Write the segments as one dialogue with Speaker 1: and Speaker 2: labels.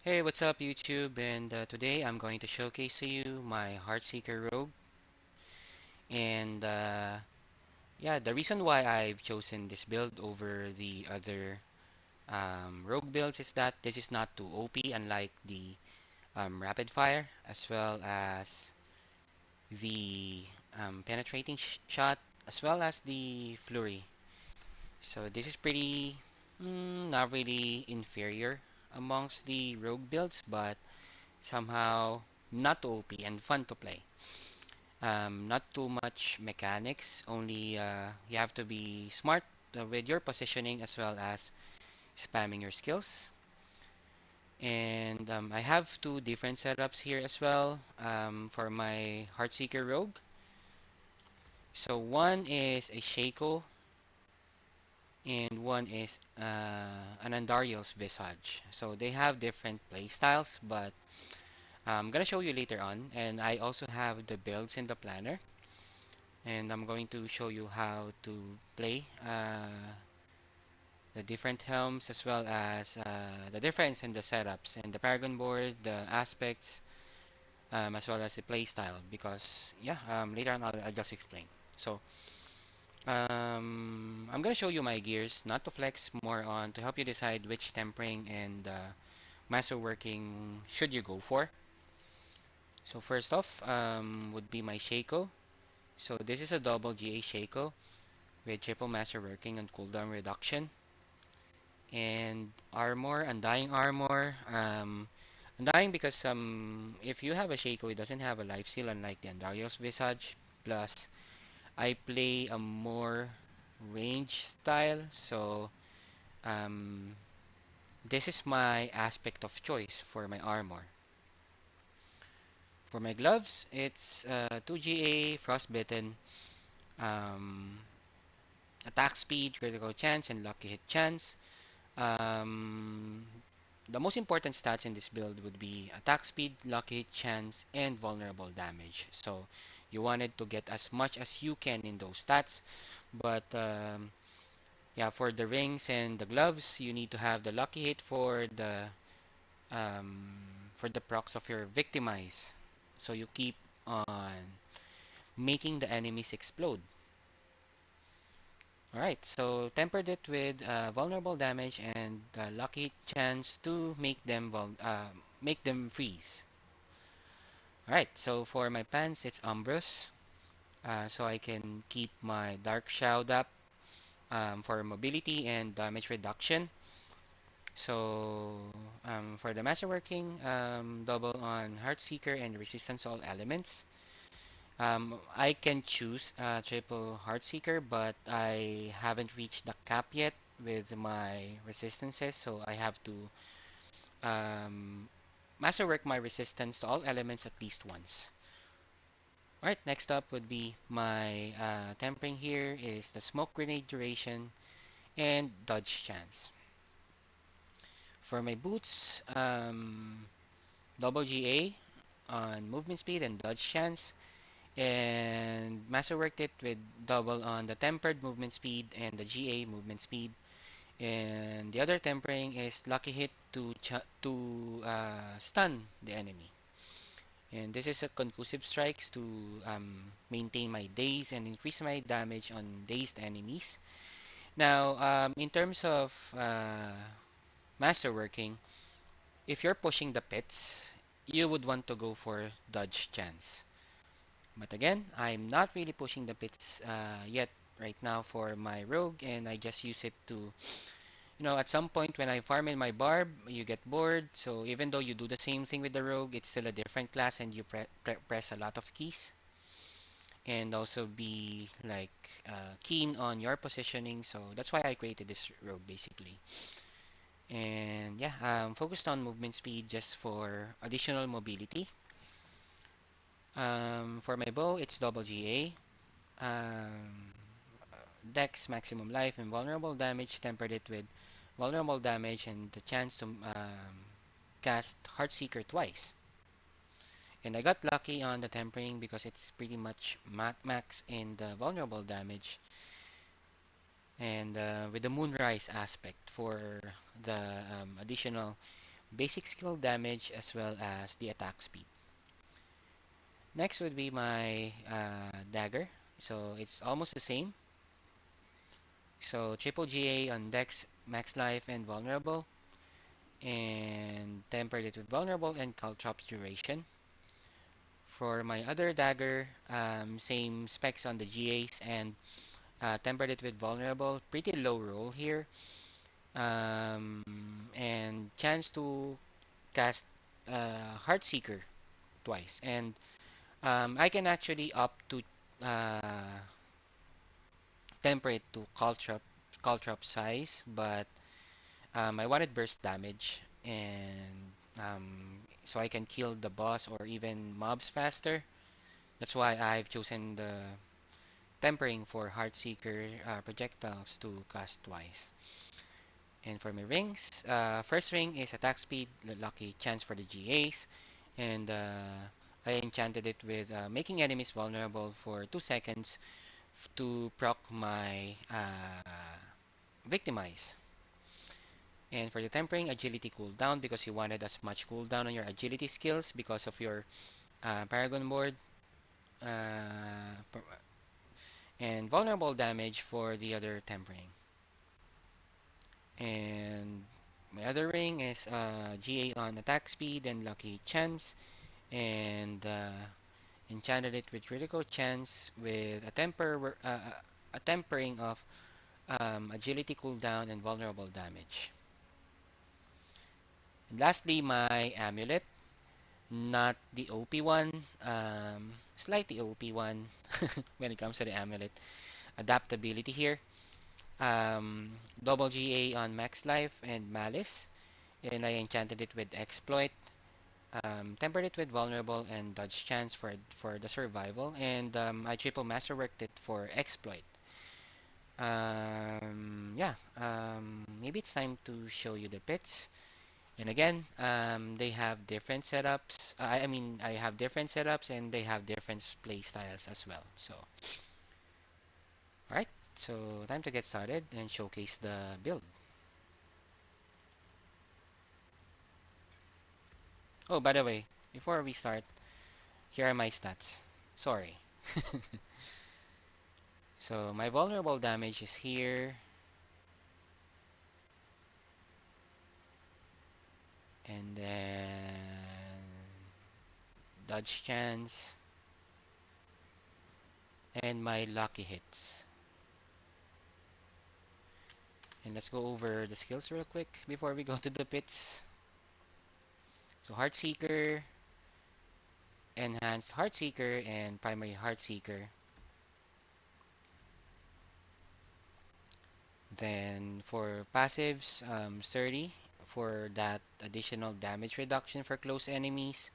Speaker 1: Hey, what's up YouTube? And today I'm going to showcase to you my Heartseeker Rogue. And yeah, the reason why I've chosen this build over the other Rogue builds is that this is not too OP, unlike the Rapid Fire, as well as the Penetrating Shot, as well as the Flurry. So this is pretty, not really inferior amongst the Rogue builds, but somehow not too OP and fun to play. Not too much mechanics, only you have to be smart with your positioning as well as spamming your skills. And I have two different setups here as well for my Heartseeker Rogue. So one is a Shako and one is an Andariel's Visage. So they have different play styles, but I'm gonna show you later on. And I also have the builds in the planner, and I'm going to show you how to play the different helms, as well as the difference in the setups and the Paragon board, the aspects, as well as the play style, because yeah, later on I'll just explain. So I'm gonna show you my gears, not to flex, more on to help you decide which tempering and master working should you go for. So first off would be my Shako. So this is a double GA Shako with triple master working and cooldown reduction and armor, undying armor. Undying because if you have a Shako, it doesn't have a life steal, unlike the Andariel's Visage. Plus, I play a more range style, so um, this is my aspect of choice for my armor. For my gloves, it's 2 GA, frostbitten, um, attack speed, critical chance, and lucky hit chance. Um, the most important stats in this build would be attack speed, lucky hit chance, and vulnerable damage. So you wanted to get as much as you can in those stats. But yeah, for the rings and the gloves, you need to have the lucky hit for the procs of your victimize. So you keep on making the enemies explode. Alright, so tempered it with vulnerable damage and lucky chance to make them freeze. Alright, so for my pants, it's Umbrus. So I can keep my Dark Shroud up for mobility and damage reduction. So for the masterworking, double on Heartseeker and resistance to all elements. I can choose triple Heartseeker, but I haven't reached the cap yet with my resistances, so I have to um, masterwork my resistance to all elements at least once. Alright, next up would be my tempering here is the smoke grenade duration and dodge chance. For my boots, double GA on movement speed and dodge chance, and masterworked it with double on the tempered movement speed and the GA movement speed. And the other tempering is lucky hit to stun the enemy. And this is a conclusive strikes to maintain my daze and increase my damage on dazed enemies. Now, in terms of masterworking, if you're pushing the pits, you would want to go for dodge chance. But again, I'm not really pushing the pits yet right now for my rogue, and I just use it to, at some point when I farm in my barb, you get bored. So even though you do the same thing with the rogue, it's still a different class, and you press a lot of keys, and also be like keen on your positioning. So that's why I created this rogue basically. And yeah, focused on movement speed just for additional mobility. For my bow, it's double GA. Dex, maximum life, and vulnerable damage, tempered it with vulnerable damage and the chance to cast Heartseeker twice. And I got lucky on the tempering because it's pretty much max in the vulnerable damage, and with the moonrise aspect for the additional basic skill damage, as well as the attack speed. Next would be my dagger. So it's almost the same. So triple GA on Dex, Max Life, and Vulnerable, and tempered it with Vulnerable and Caltrops duration. For my other dagger, same specs on the GAs and tempered it with Vulnerable. Pretty low roll here. And chance to cast Heartseeker twice. And I can actually up to temper it to Caltrop size, but I wanted burst damage, and so I can kill the boss or even mobs faster. That's why I've chosen the tempering for Heartseeker projectiles to cast twice. And for my rings, first ring is attack speed, lucky chance for the GAs, and I enchanted it with making enemies vulnerable for 2 seconds to proc my victimize. And for the tempering, agility cooldown because you wanted as much cooldown on your agility skills because of your Paragon board. And vulnerable damage for the other tempering. And my other ring is GA on attack speed and lucky chance. And enchanted it with critical chance with a tempering of agility cooldown and vulnerable damage. And lastly, my amulet, not the OP one, slightly OP one when it comes to the amulet. Adaptability here, double GA on max life and malice, and I enchanted it with exploit, tempered it with vulnerable and dodge chance for the survival, and I triple masterworked it for exploit. Yeah, maybe it's time to show you the pits. And again, they have different setups. I mean, I have different setups and they have different play styles as well. So, alright, so time to get started and showcase the build. Oh, by the way, before we start, here are my stats. Sorry. So, my vulnerable damage is here, and then dodge chance, and my lucky hits. And let's go over the skills real quick before we go to the pits. So, Heartseeker, Enhanced Heartseeker, and Primary Heartseeker. Then for passives, 30 for that additional damage reduction for close enemies,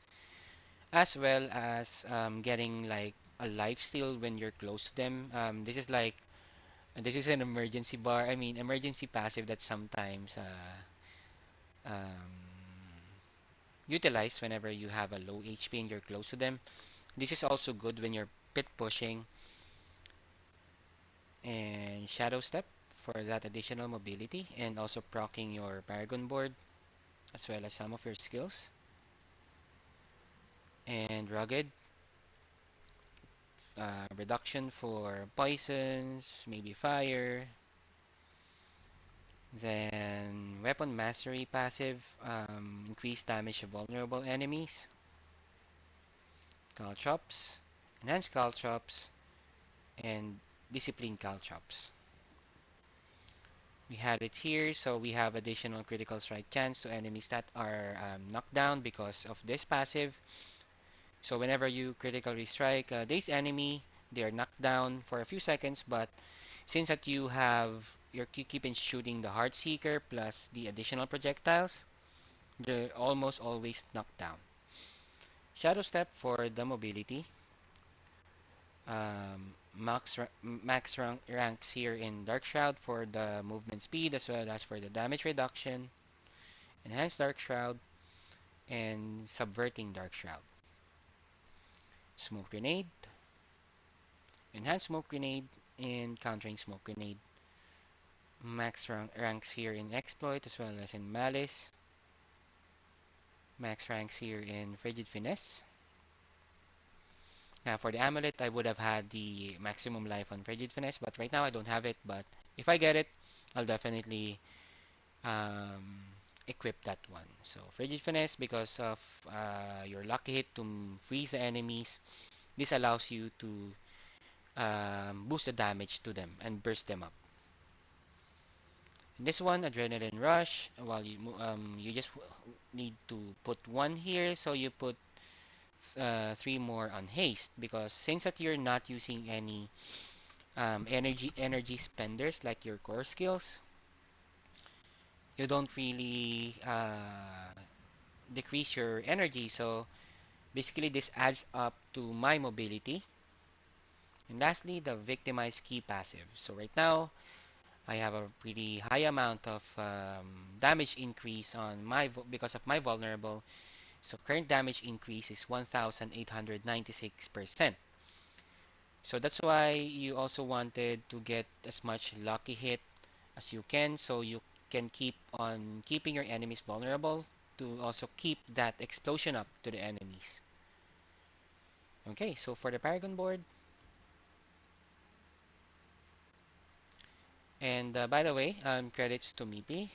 Speaker 1: as well as getting like a life steal when you're close to them. This is an emergency bar. I mean, emergency passive that sometimes utilize whenever you have a low HP and you're close to them. This is also good when you're pit pushing, and Shadow Step for that additional mobility and also proccing your Paragon board as well as some of your skills. And Rugged, reduction for poisons, maybe fire. Then Weapon Mastery passive, increased damage to vulnerable enemies. Caltrops, Enhanced Caltrops, and Discipline Caltrops. We had it here, so we have additional critical strike chance to enemies that are knocked down because of this passive. So whenever you critically strike this enemy, they are knocked down for a few seconds, but since that you keep on shooting the Heartseeker plus the additional projectiles, they're almost always knocked down. Shadow Step for the mobility. Ranks here in Dark Shroud for the movement speed as well as for the damage reduction. Enhanced Dark Shroud and Subverting Dark Shroud. Smoke Grenade. Enhanced Smoke Grenade and Countering Smoke Grenade. Ranks here in Exploit as well as in Malice. max ranks here in Frigid Finesse. For the amulet, I would have had the maximum life on Frigid Finesse, but right now I don't have it. But if I get it, I'll definitely um, equip that one. So Frigid Finesse, because of your lucky hit to freeze the enemies, this allows you to boost the damage to them and burst them up. This one, Adrenaline Rush, well, you just need to put one here, so you put three more on haste, because since that you're not using any energy spenders like your core skills, you don't really decrease your energy. So basically, this adds up to my mobility. And lastly, the victimized key passive. So right now, I have a pretty high amount of damage increase on my because of my vulnerable. So current damage increase is 1,896%. So that's why you also wanted to get as much lucky hit as you can, so you can keep on keeping your enemies vulnerable to also keep that explosion up to the enemies. Okay, so for the Paragon board, and by the way, credits to Mipi,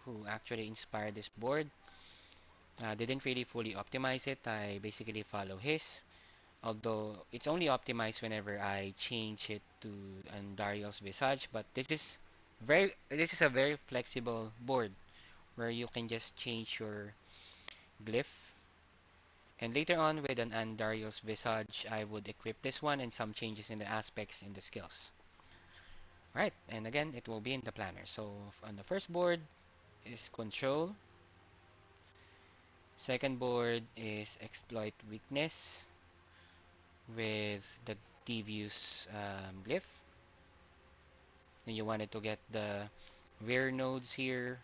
Speaker 1: who actually inspired this board. Didn't really fully optimize it. I basically follow his, although it's only optimized whenever I change it to Andariel's Visage. But this is a very flexible board where you can just change your glyph. And later on with an Andariel's Visage, I would equip this one and some changes in the aspects in the skills. Alright, and again, it will be in the planner. So on the first board is Control. Second board is Exploit Weakness with the Devious glyph. And you wanted to get the rear nodes here.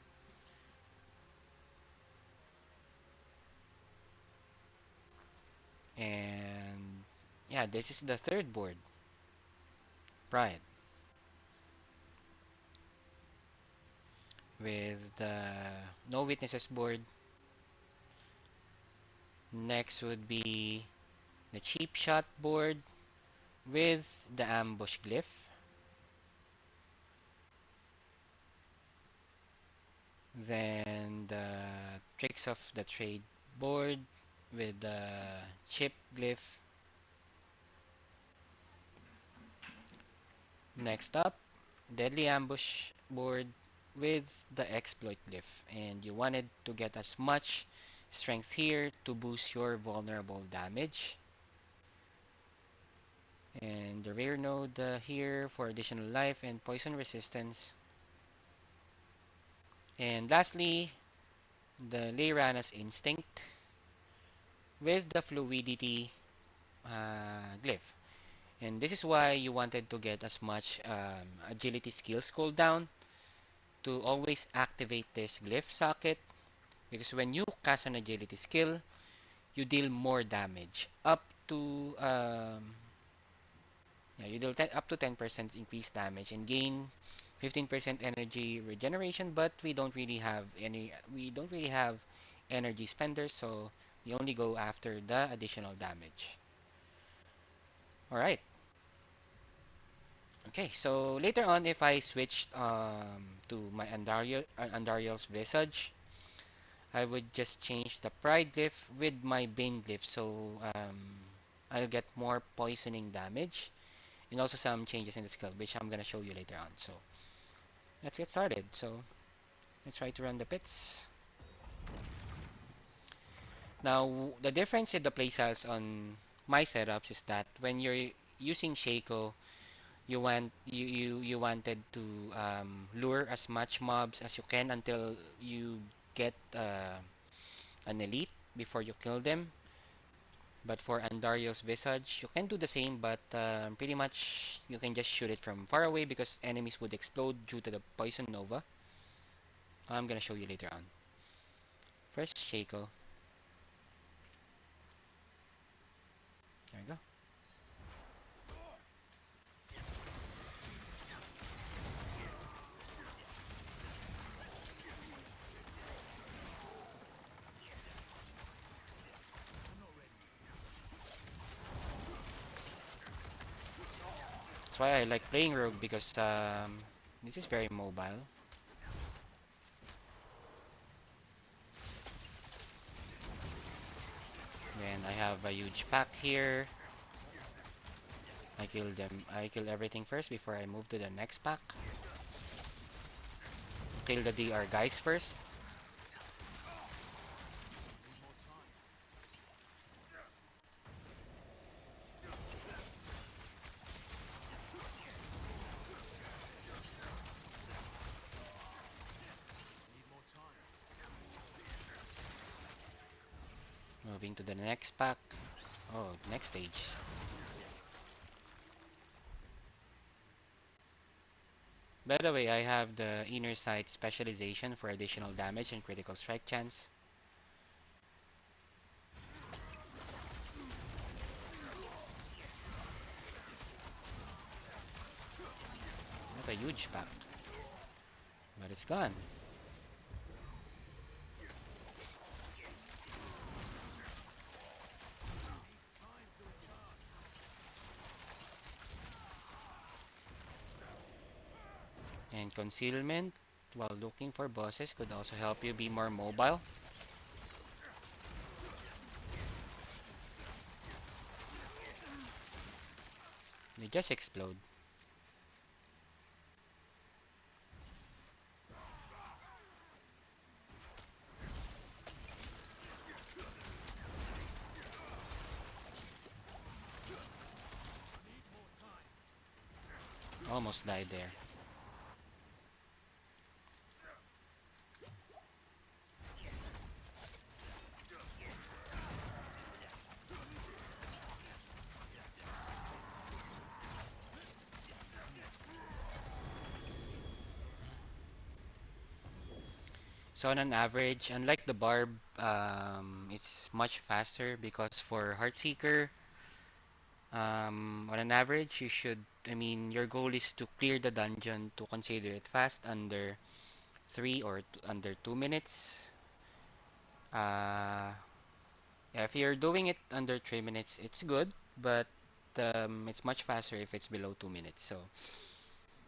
Speaker 1: And yeah, this is the third board, Pride, with the No Witnesses board. Next would be the Cheap Shot board with the Ambush glyph. Then the Tricks of the Trade board with the Chip glyph. Next up, Deadly Ambush board with the Exploit glyph. And you wanted to get as much strength here to boost your vulnerable damage. And the rare node here for additional life and poison resistance. And lastly, the Leyrana's Instinct with the Fluidity glyph. And this is why you wanted to get as much agility skills cooldown to always activate this glyph socket, because when you cast an agility skill, you deal more damage up to you deal up to 10% increased damage and gain 15% energy regeneration. But we don't really have energy spenders, so we only go after the additional damage. All right. Okay, so later on, if I switched to my Andariel's Visage, I would just change the Pride glyph with my Bane glyph, so I'll get more poisoning damage and also some changes in the skill, which I'm gonna show you later on. So let's get started. So let's try to run the pits. Now, the difference in the playstyles on my setups is that when you're using Shako, you wanted to lure as much mobs as you can until you get an elite before you kill them. But for Andariel's Visage, you can do the same, but pretty much you can just shoot it from far away because enemies would explode due to the poison nova. I'm gonna show you later on. First, Shako. There you go. why I like playing Rogue because this is very mobile. Then I have a huge pack here. I kill them. I kill everything first before I move to the next pack. Kill the DR guys first. Moving to the next pack. Oh, next stage. By the way, I have the inner sight specialization for additional damage and critical strike chance. Not a huge pack, but it's gone. And concealment while looking for bosses could also help you be more mobile. They just explode. Almost died there. So on an average, unlike the barb, it's much faster because for Heartseeker, on an average, you should, I mean, your goal is to clear the dungeon to consider it fast under 3 or under 2 minutes. Uh, yeah, if you're doing it under 3 minutes, it's good, but it's much faster if it's below 2 minutes. So,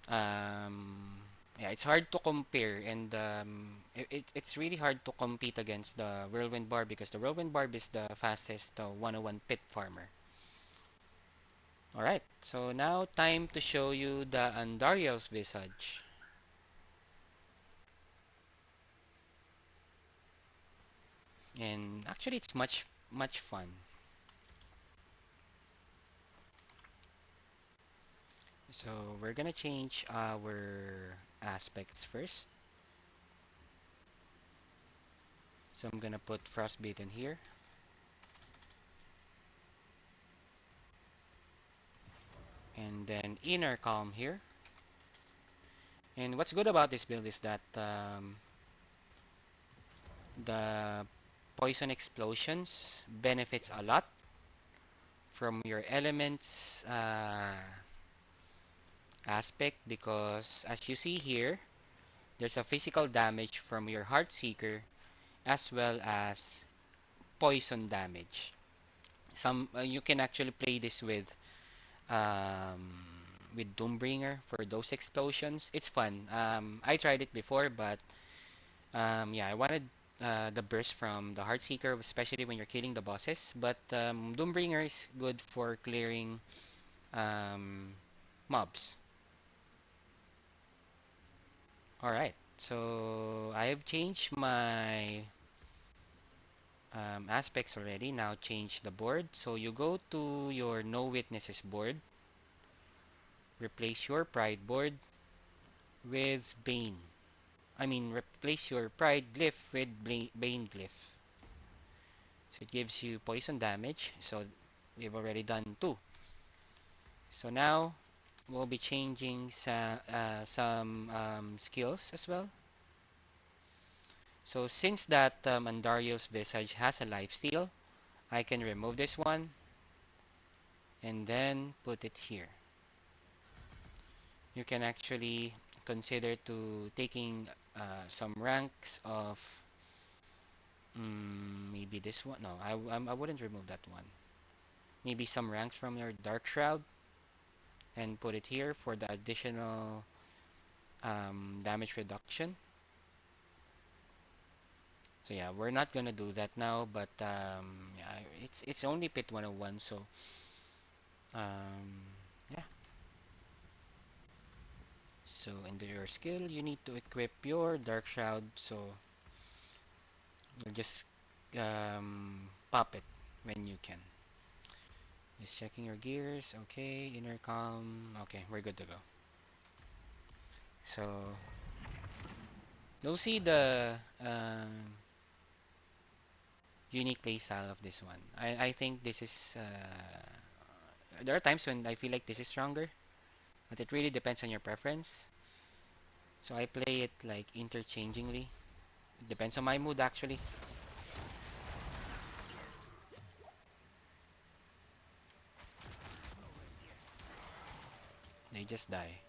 Speaker 1: yeah, it's hard to compare, and it's really hard to compete against the Whirlwind Barb because the Whirlwind Barb is the fastest 101 pit farmer. Alright, so now time to show you the Andariel's Visage. And actually, it's much fun. So we're gonna change our aspects first. So I'm gonna put Frostbitten here. And then Inner Calm here. And what's good about this build is that the Poison Explosions benefits a lot from your elements aspect, because as you see here, there's a physical damage from your Heartseeker as well as poison damage. Some you can actually play this with Doombringer for those explosions. It's fun. I tried it before, but yeah, I wanted the burst from the Heartseeker, especially when you're killing the bosses. But Doombringer is good for clearing um, mobs. Alright, so I have changed my aspects already. Now change the board. So you go to your No Witnesses board, replace your Pride board with Bane. I mean, replace your Pride glyph with Bane glyph. So it gives you poison damage. So we've already done 2. So now we'll be changing some skills as well. So since that Andariel's Visage has a lifesteal, I can remove this one and then put it here. You can actually consider to taking some ranks of maybe this one. No, I wouldn't remove that one. Maybe some ranks from your Dark Shroud and put it here for the additional damage reduction. So yeah, we're not gonna do that now, but yeah, it's only pit 101, so yeah. So under your skill, you need to equip your Dark Shroud. So you'll just pop it when you can. Just checking your gears. Okay, intercom. Okay, we're good to go. So you'll see the unique playstyle of this one. I think this is. There are times when I feel like this is stronger, but it really depends on your preference. So I play it like interchangingly. It depends on my mood actually. They just die.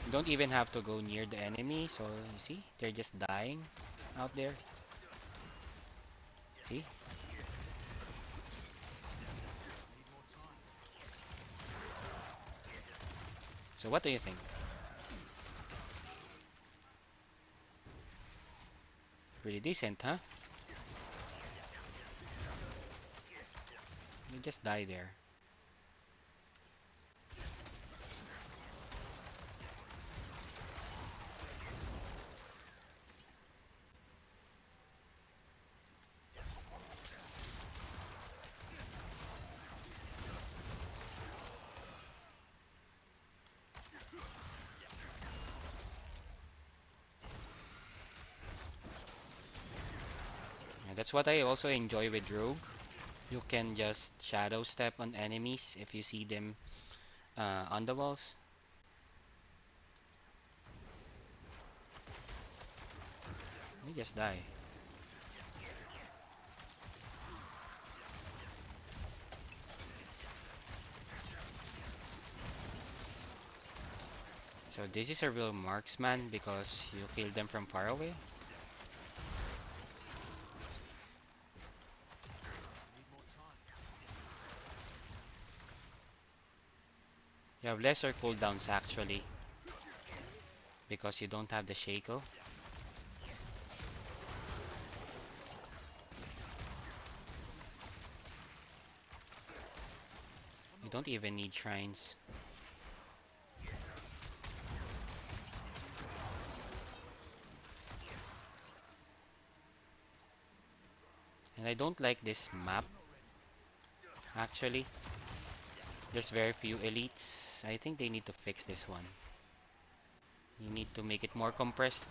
Speaker 1: You don't even have to go near the enemy, so you see, they're just dying out there. See? So what do you think? Pretty decent, huh? They just die there. And that's what I also enjoy with Rogue. You can just shadow step on enemies if you see them on the walls. They just die. So this is a real marksman because you kill them from far away. You have lesser cooldowns actually because you don't have the Shako. You don't even need shrines. And I don't like this map actually. There's very few elites. I think they need to fix this one. You need to make it more compressed.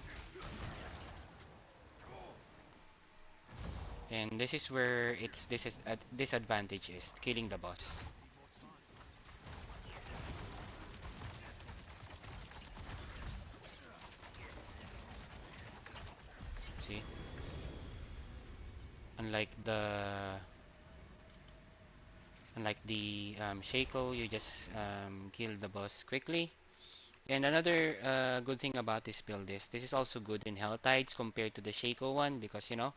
Speaker 1: And this is where its disadvantage is killing the boss. See? Unlike the Shako, you just kill the boss quickly. And another good thing about this build is this is also good in Hell Tides compared to the Shako one because you know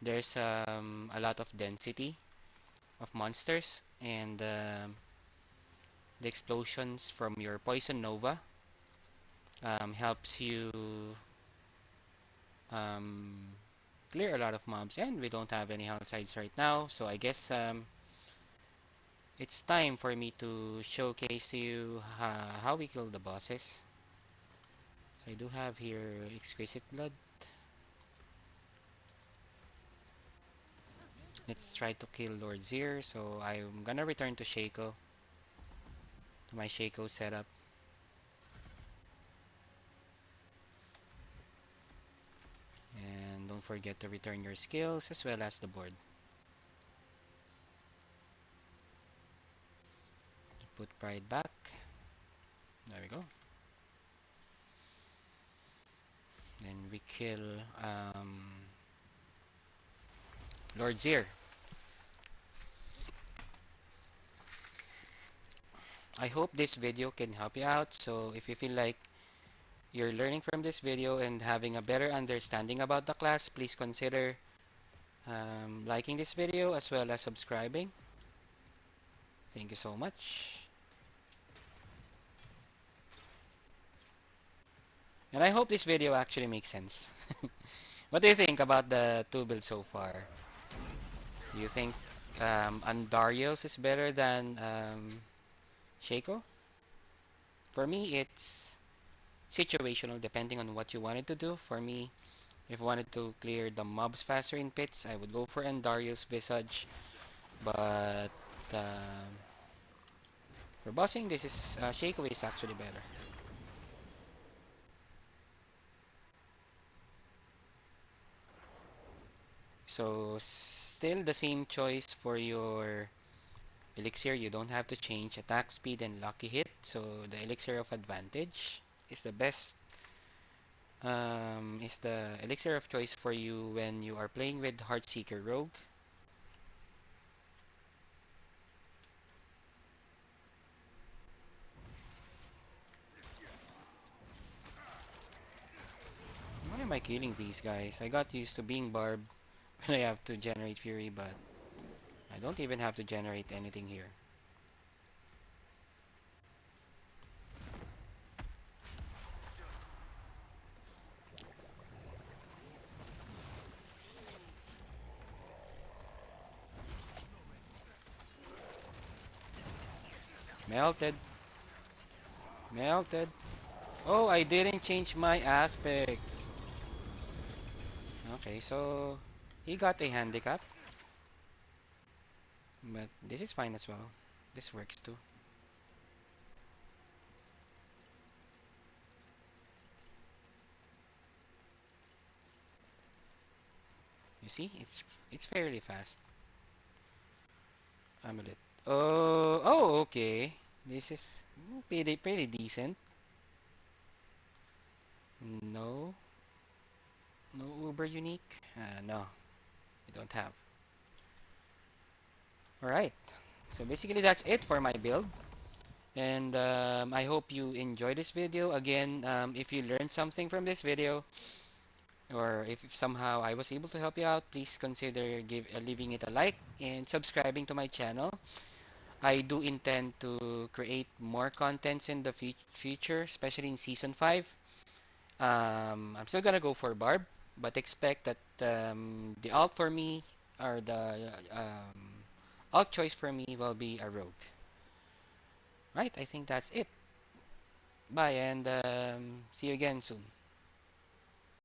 Speaker 1: there's a lot of density of monsters and the explosions from your Poison Nova helps you um, clear a lot of mobs, and we don't have any Hell Tides right now, so I guess it's time for me to showcase to you how we kill the bosses. I do have here Exquisite Blood. Let's try to kill Lord Zir. So I'm gonna return to Shako, to my Shako setup. And don't forget to return your skills as well as the board. Put Pride back. There we go. Then we kill Lord Zir. I hope this video can help you out. So if you feel like you're learning from this video and having a better understanding about the class, please consider liking this video as well as subscribing. Thank you so much. And I hope this video actually makes sense. What do you think about the two builds so far? Do you think Andariel's is better than Shako? For me, it's situational depending on what you wanted to do. For me, if I wanted to clear the mobs faster in pits, I would go for Andariel's Visage. But um, for bossing, this is Shako is actually better. So still the same choice for your elixir. You don't have to change attack speed and lucky hit. So the elixir of advantage is the best. Is the elixir of choice for you when you are playing with Heartseeker Rogue. Why am I killing these guys? I got used to being Barb when I have to generate Fury, but I don't even have to generate anything here. Melted. Melted. Oh, I didn't change my aspects. Okay, so he got a handicap, but this is fine as well. This works too. You see, it's fairly fast. Amulet. Oh, okay. This is pretty decent. No, no Uber unique. No, we don't have. All right. So basically, that's it for my build. And I hope you enjoy this video. Again, if you learned something from this video, or if somehow I was able to help you out, please consider leaving it a like and subscribing to my channel. I do intend to create more contents in the future, especially in Season 5. I'm still gonna go for Barb, but expect that the alt for me, or the alt choice for me, will be a Rogue. Right, I think that's it. Bye, and see you again soon.